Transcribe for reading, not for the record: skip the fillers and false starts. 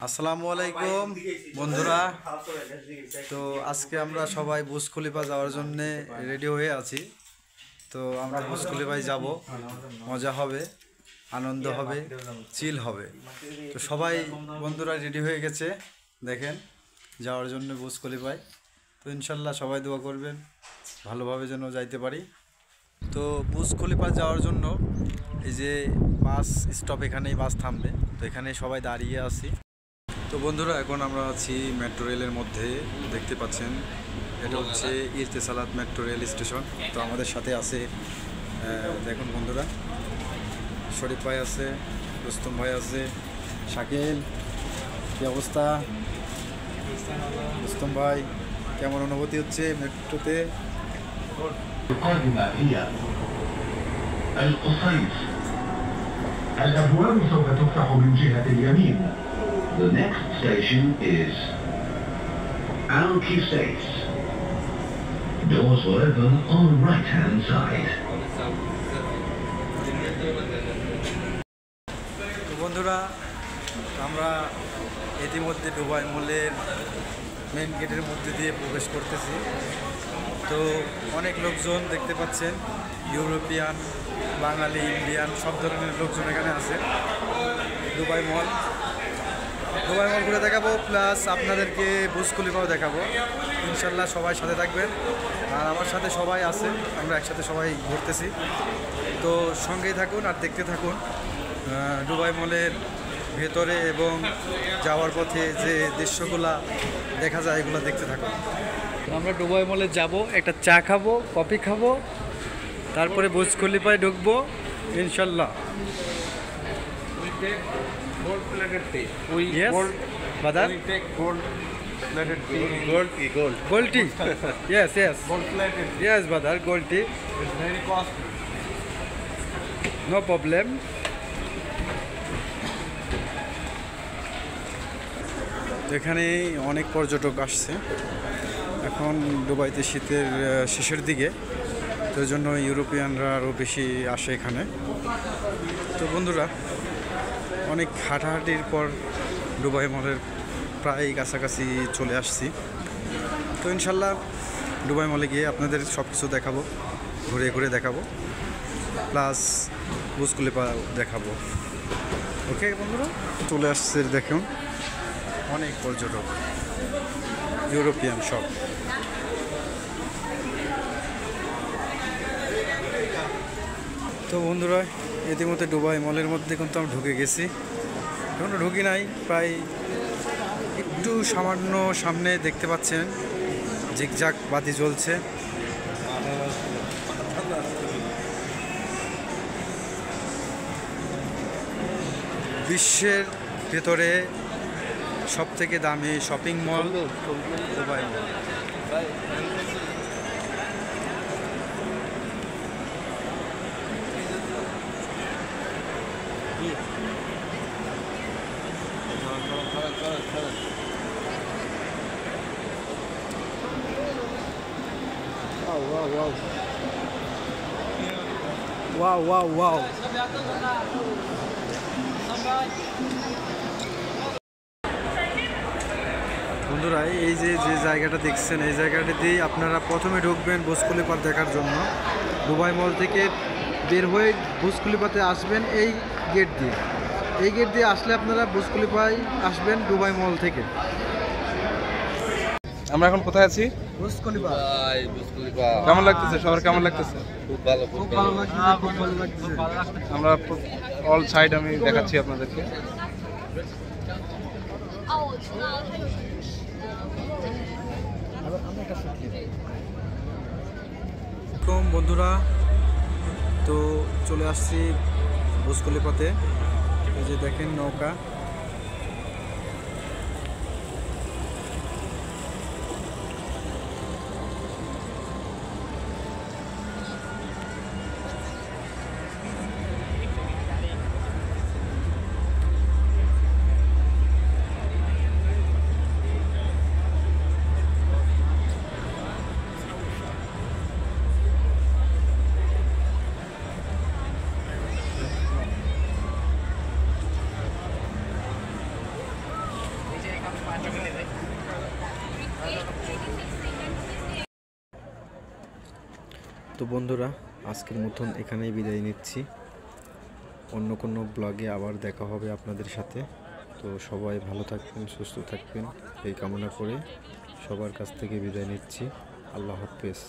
আসসালামু আলাইকুম বন্ধুরা। তো আজকে আমরা সবাই বুর্জ খলিফা যাওয়ার জন্য রেডি হয়ে আছি। তো আমরা বুর্জ খলিফায় যাব, মজা হবে, আনন্দ হবে, চিল হবে। তো সবাই বন্ধুরা রেডি হয়ে গেছে, দেখেন যাওয়ার জন্য বুর্জ খলিফায়। তো ইনশাল্লাহ সবাই দোয়া করবেন ভালোভাবে যেন যাইতে পারি। তো বুর্জ খলিফা যাওয়ার জন্য এই যে বাস স্টপ, এখানেই বাস থামবে। তো এখানে সবাই দাঁড়িয়ে আছি। তো বন্ধুরা এখন আমরা আছি মেট্রো রেলের মধ্যে, দেখতে পাচ্ছেন এটা হচ্ছে ইরতেসালাত মেট্রো রেল স্টেশন। তো আমাদের সাথে আছে দেখুন বন্ধুরা, শরীফ ভাই আছে, রুস্তম ভাই আছে, শাকিল। কী অবস্থা রুস্তম ভাই? কেমন অনুভূতি হচ্ছে মেট্রোতে? الأبواب سوف تفتح من جهة اليمين. The next station is Al-Qusais. Doors will open on the right-hand side. তো বন্ধুরা আমরা ইতিমধ্যে দুবাই মলের মেন গেটের মধ্যে দিয়ে প্রবেশ করতেছি। তো অনেক লোকজন দেখতে পাচ্ছেন, ইউরোপিয়ান, বাঙালি, ইন্ডিয়ান সব ধরনের লোকজন এখানে আছে। দুবাই মল ঘুরে দেখাবো, প্লাস আপনাদেরকে বুর্জ খলিফাও দেখাবো। ইনশাল্লাহ সবাই সাথে থাকবেন, আর আমার সাথে সবাই আছে, আমরা একসাথে সবাই ঘুরতেছি। তো সঙ্গেই থাকুন আর দেখতে থাকুন দুবাই মলের ভেতরে এবং যাওয়ার পথে যে দৃশ্যগুলা দেখা যায় এগুলো দেখতে থাকুন। আমরা দুবাই মলে যাব, একটা চা খাবো, কফি খাবো, তারপরে বুর্জ খলিফায় ঢুকবো ইনশাল্লাহ। Gold plated tea. Yes, brother. We take gold plated tea. Gold tea. Yes. Gold plated. Yes, brother. Gold tea. It's very costly. No problem. এখানে অনেক পর্যটক আসছে এখন দুবাইতে, শীতের শেষের দিকে। তো এই জন্য ইউরোপিয়ানরা আরও বেশি আসে এখানে। তো বন্ধুরা অনেক হাঁটাহাঁটির পর দুবাই মলের প্রায় কাছাকাছি চলে আসছি। তো ইনশাল্লাহ দুবাই মলে গিয়ে আপনাদের সব কিছু দেখাবো, ঘুরে ঘুরে দেখাবো, প্লাস বুর্জ খলিফা দেখাবো। ওকে বন্ধুরা, চলে আসছে দেখুন অনেক পর্যটক, ইউরোপিয়ান সব। তো বন্ধুরা ইতিমধ্যে দুবাই মলের মধ্যে কিন্তু আমি ঢুকে গেছি, এখনও ঢুকি নাই, প্রায় একটু সামান্য সামনে দেখতে পাচ্ছেন ঝিকঝাক বাতি জ্বলছে। বিশ্বের ভেতরে সবথেকে দামি শপিং মল দুবাই মল। Wow. বন্ধুরা এই যে জায়গাটা দেখছেন, এই জায়গাটাতেই আপনারা প্রথমে ঢুকবেন বুর্জ খলিফা দেখার জন্য। দুবাই মল থেকে বের হয়ে বুর্জ খলিফাতে আসবেন এই গেট দিয়ে। এই গেট দিয়ে আসলে আপনারা বুর্জ খলিফায় আসবেন দুবাই মল থেকে। আমরা এখন কোথায় আছি? Burj Khalifa. কেমন লাগতেছে? শহর কেমন লাগতেছে? খুব ভালো লাগছে। আমরা অল সাইড আমি দেখাচ্ছি আপনাদেরকে। বন্ধুরা তো চলে আসছি বুর্জ খলিফাতে। এই যে দেখেন নৌকা, তো বন্ধুরা, আজকের মতন এখানেই বিদায় নিচ্ছি। অন্য কোনো ব্লগে আবার দেখা হবে আপনাদের সাথে। তো সবাই ভালো থাকবেন, সুস্থ থাকবেন এই কামনা করে সবার কাছ থেকে বিদায় নিচ্ছি। আল্লাহ হাফেজ।